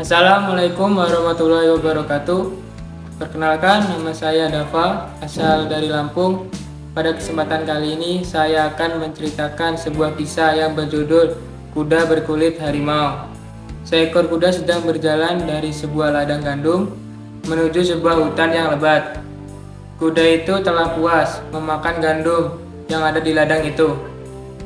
Assalamualaikum warahmatullahi wabarakatuh. Perkenalkan, nama saya Dava, asal dari Lampung. Pada kesempatan kali ini, saya akan menceritakan sebuah kisah yang berjudul Kuda Berkulit Harimau. Seekor kuda sedang berjalan dari sebuah ladang gandum menuju sebuah hutan yang lebat. Kuda itu telah puas memakan gandum yang ada di ladang itu.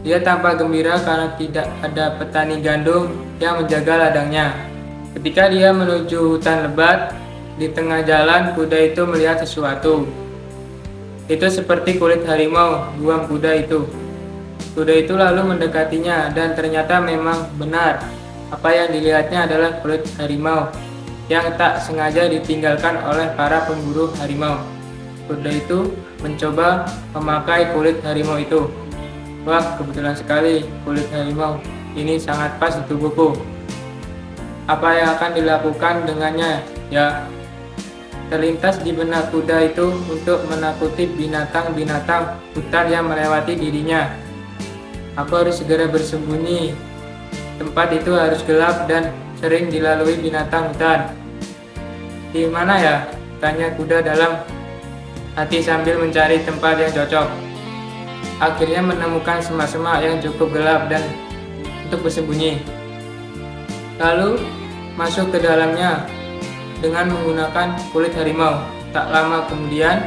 Dia tampak gembira karena tidak ada petani gandum yang menjaga ladangnya. Ketika dia menuju hutan lebat, di tengah jalan kuda itu melihat sesuatu. Itu seperti kulit harimau buam kuda itu. Kuda itu lalu mendekatinya dan ternyata memang benar. Apa yang dilihatnya adalah kulit harimau yang tak sengaja ditinggalkan oleh para pemburu harimau. Kuda itu mencoba memakai kulit harimau itu. Wah, kebetulan sekali kulit harimau ini sangat pas di tubuhku. Apa yang akan dilakukan dengannya? Ya, terlintas di benak kuda itu untuk menakuti binatang-binatang hutan yang melewati dirinya. Aku harus segera bersembunyi. Tempat itu harus gelap dan sering dilalui binatang hutan. Di mana ya? Tanya kuda dalam hati sambil mencari tempat yang cocok. Akhirnya menemukan semak-semak yang cukup gelap dan untuk bersembunyi. Lalu masuk ke dalamnya dengan menggunakan kulit harimau. Tak lama kemudian,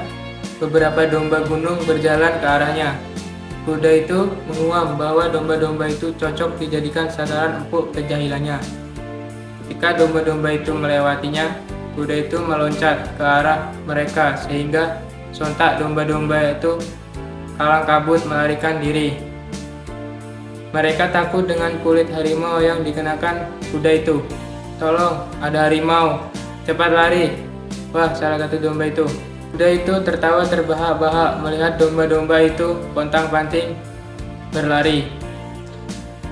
beberapa domba gunung berjalan ke arahnya. Kuda itu menguam bahwa domba-domba itu cocok dijadikan sasaran empuk kejahilannya. Ketika domba-domba itu melewatinya, kuda itu meloncat ke arah mereka sehingga sontak domba-domba itu kalang kabut melarikan diri. Mereka takut dengan kulit harimau yang dikenakan kuda itu. Tolong, ada harimau, cepat lari. Wah, salah satu domba itu. Kuda itu tertawa terbahak-bahak melihat domba-domba itu pontang-panting berlari.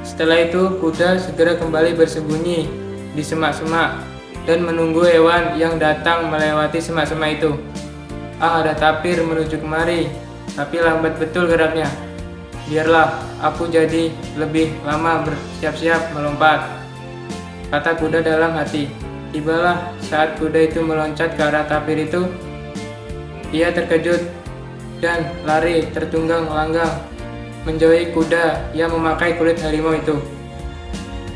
Setelah itu, kuda segera kembali bersembunyi di semak-semak dan menunggu hewan yang datang melewati semak-semak itu. Ada tapir menuju kemari, tapi lambat betul geraknya. Biarlah aku jadi lebih lama bersiap-siap melompat, kata kuda dalam hati. Tibalah saat kuda itu meloncat ke arah tapir itu. Ia terkejut dan lari tertunggang langgang menjauhi kuda yang memakai kulit harimau itu.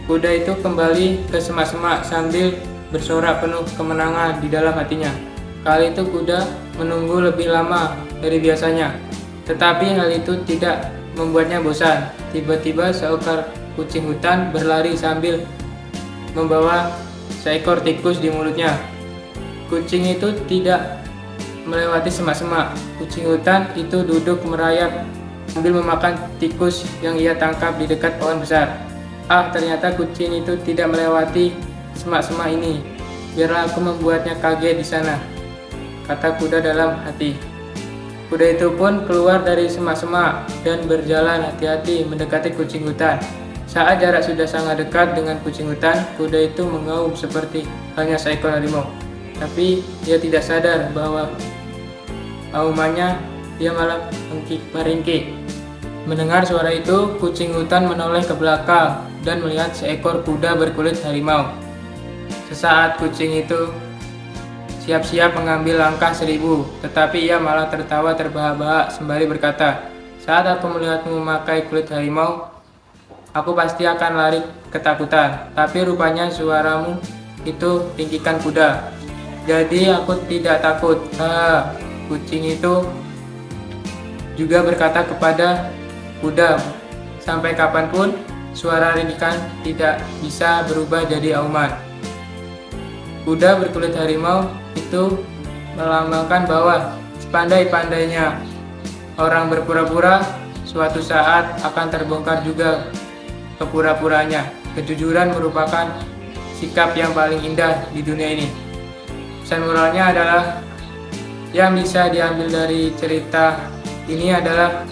Kuda itu kembali ke semak-semak sambil bersorak penuh kemenangan di dalam hatinya. Kali itu kuda menunggu lebih lama dari biasanya, tetapi hal itu tidak membuatnya bosan. Tiba-tiba seekor kucing hutan berlari sambil membawa seekor tikus di mulutnya. Kucing itu tidak melewati semak-semak. Kucing hutan itu duduk merayap sambil memakan tikus yang ia tangkap di dekat pohon besar. Ternyata kucing itu tidak melewati semak-semak ini. Biarlah aku membuatnya kaget di sana, kata kuda dalam hati. Kuda itu pun keluar dari semak-semak dan berjalan hati-hati mendekati kucing hutan. Saat jarak sudah sangat dekat dengan kucing hutan, kuda itu mengaum seperti halnya seekor harimau. Tapi dia tidak sadar bahwa aumannya dia malah meringkik. Mendengar suara itu, kucing hutan menoleh ke belakang dan melihat seekor kuda berkulit harimau. Sesaat kucing itu siap-siap mengambil langkah 1000, tetapi ia malah tertawa terbahak-bahak sembari berkata, "Saat aku melihatmu memakai kulit harimau, aku pasti akan lari ketakutan. Tapi rupanya suaramu itu ringkikan kuda. Jadi aku tidak takut." Kucing itu juga berkata kepada kuda, "Sampai kapanpun suara ringkikan tidak bisa berubah jadi auman." Kuda berkulit harimau itu melambangkan bahwa sepandai-pandainya orang berpura-pura, suatu saat akan terbongkar juga kepura-puranya. Kejujuran merupakan sikap yang paling indah di dunia ini. Pesan moralnya adalah yang bisa diambil dari cerita ini adalah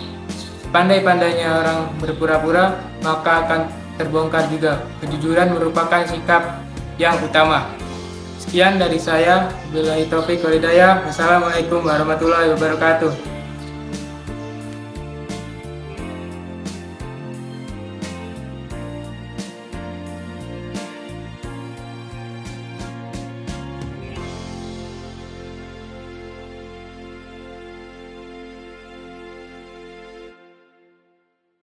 pandai-pandainya orang berpura-pura maka akan terbongkar juga. Kejujuran merupakan sikap yang utama. Sekian dari saya. Billahi taufik wal hidayah. Wassalamualaikum warahmatullahi wabarakatuh.